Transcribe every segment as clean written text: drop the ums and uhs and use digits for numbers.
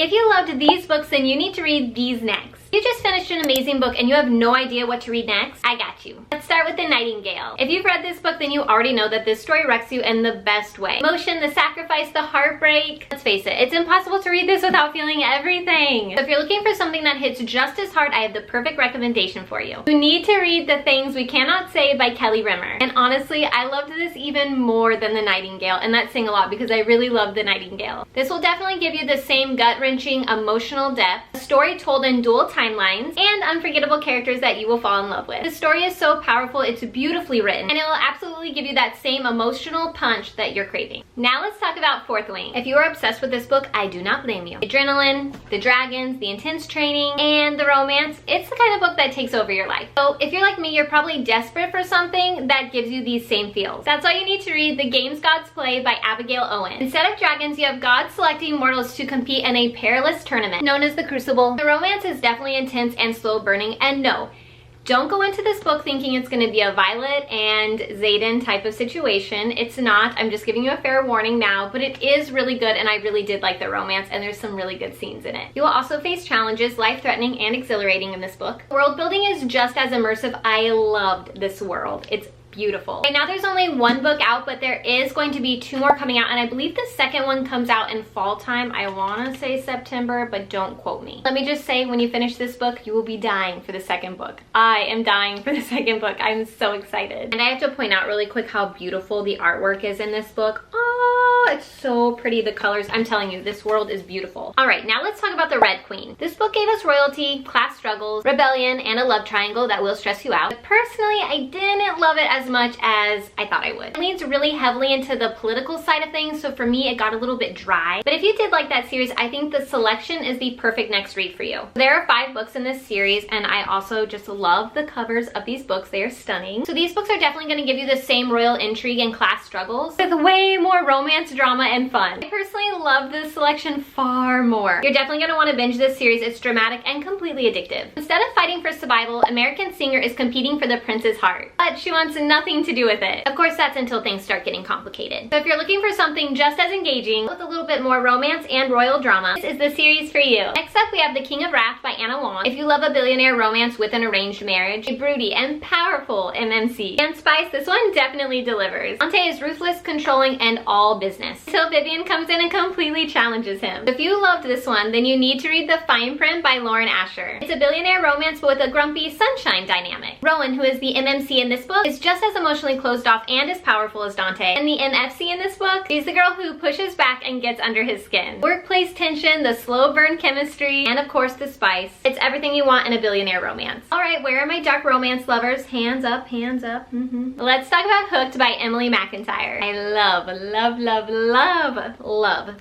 If you loved these books, then you need to read these next. You just finished an amazing book and you have no idea what to read next? I got you. Let's start with The Nightingale. If you've read this book, then you already know that this story wrecks you in the best way. Emotion, the sacrifice, the heartbreak. Let's face it, it's impossible to read this without feeling everything. So if you're looking for something that hits just as hard, I have the perfect recommendation for you. You need to read The Things We Cannot Say by Kelly Rimmer. And honestly, I loved this even more than The Nightingale, and that's saying a lot because I really love The Nightingale. This will definitely give you the same gut-wrenching emotional depth, a story told in dual timelines, and unforgettable characters that you will fall in love with. The story is so powerful, it's beautifully written, and it will absolutely give you that same emotional punch that you're craving. Now let's talk about Fourth Wing. If you are obsessed with this book, I do not blame you. The adrenaline, the dragons, the intense training, and the romance, it's the kind of book that takes over your life. So if you're like me, you're probably desperate for something that gives you these same feels. That's why you need to read The Games Gods Play by Abigail Owen. Instead of dragons, you have gods selecting mortals to compete in a perilous tournament known as the Crucible. The romance is definitely intense and slow burning, and no, don't go into this book thinking it's going to be a Violet and Xaden type of situation. It's not. I'm just giving you a fair warning now, but it is really good, and I really did like the romance, and there's some really good scenes in it. You will also face challenges, life-threatening and exhilarating in this book. World building is just as immersive. I loved this world. It's beautiful. Right now there's only one book out, but there is going to be 2 more coming out, and I believe the second one comes out in fall time. I want to say September, but don't quote me. Let me just say, when you finish this book, you will be dying for the second book. I am dying for the second book. I'm so excited. And I have to point out really quick how beautiful the artwork is in this book. Oh, it's so pretty. The colors, I'm telling you, this world is beautiful. All right, now let's talk about The Red Queen. This book gave us royalty, class struggles, rebellion, and a love triangle that will stress you out. But personally, I didn't love it as much as I thought I would. It leans really heavily into the political side of things, so for me it got a little bit dry. But if you did like that series, I think The Selection is the perfect next read for you. There are 5 books in this series, and I also just love the covers of these books. They are stunning. So these books are definitely going to give you the same royal intrigue and class struggles with way more romance, drama, and fun. I personally love The Selection far more. You're definitely going to want to binge this series. It's dramatic and completely addictive. Instead of fighting for survival, American Singer is competing for the prince's heart, but she wants nothing to do with it. Of course, that's until things start getting complicated. So if you're looking for something just as engaging with a little bit more romance and royal drama, this is the series for you. Next up, we have The King of Wrath by Anna Wong. If you love a billionaire romance with an arranged marriage, a broody and powerful MMC and spice, this one definitely delivers. Dante is ruthless, controlling, and all business, until Vivian comes in and completely challenges him. If you loved this one, then you need to read The Fine Print by Lauren Asher. It's a billionaire romance, but with a grumpy sunshine dynamic. Rowan, who is the MMC in this book, is just as emotionally closed off and as powerful as Dante. And the MFC in this book, she's the girl who pushes back and gets under his skin. Workplace tension, the slow burn chemistry, and of course the spice. It's everything you want in a billionaire romance. Alright, where are my dark romance lovers? Hands up, hands up. Let's talk about Hooked by Emily McIntyre. I love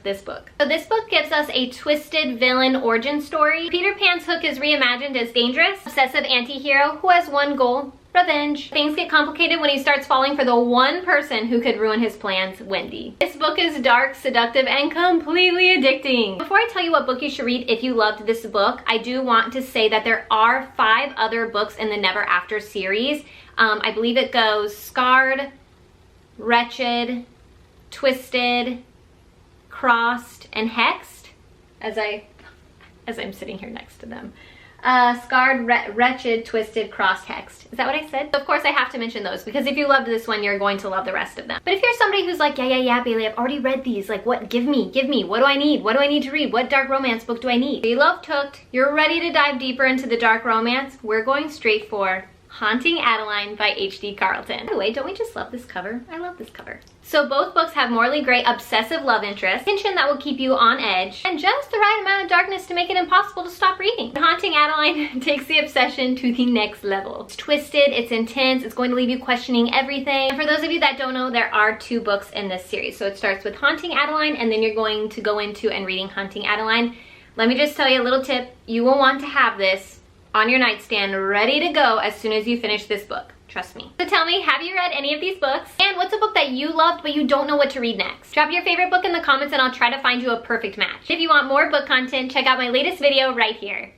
this book. So this book gives us a twisted villain origin story. Peter Pan's Hook is reimagined as dangerous, obsessive anti-hero who has one goal: revenge. Things get complicated when he starts falling for the one person who could ruin his plans, Wendy. This book is dark, seductive, and completely addicting. Before I tell you what book you should read if you loved this book, I do want to say that there are 5 other books in the Never After series. I believe it goes Scarred, Wretched, Twisted, Crossed, and Hexed, as I'm sitting here next to them. Scarred, Wretched, Twisted, Crossed, Hexed. Is that what I said? Of course I have to mention those, because if you loved this one, you're going to love the rest of them. But if you're somebody who's like, yeah, Bailey, I've already read these. Like, what? Give me. What do I need? What do I need to read? What dark romance book do I need? If you loved Hooked, you're ready to dive deeper into the dark romance, we're going straight for Haunting Adeline by H.D. Carlton. By the way, don't we just love this cover? I love this cover. So both books have morally gray, obsessive love interest, tension that will keep you on edge, and just the right amount of darkness to make it impossible to stop reading. Haunting Adeline takes the obsession to the next level. It's twisted, it's intense, it's going to leave you questioning everything. And for those of you that don't know, there are 2 books in this series. So it starts with Haunting Adeline, and then you're going to go into and reading Haunting Adeline. Let me just tell you a little tip. You will want to have this on your nightstand ready to go as soon as you finish this book. Trust me. So tell me, have you read any of these books? And what's a book that you loved but you don't know what to read next? Drop your favorite book in the comments and I'll try to find you a perfect match. If you want more book content, check out my latest video right here.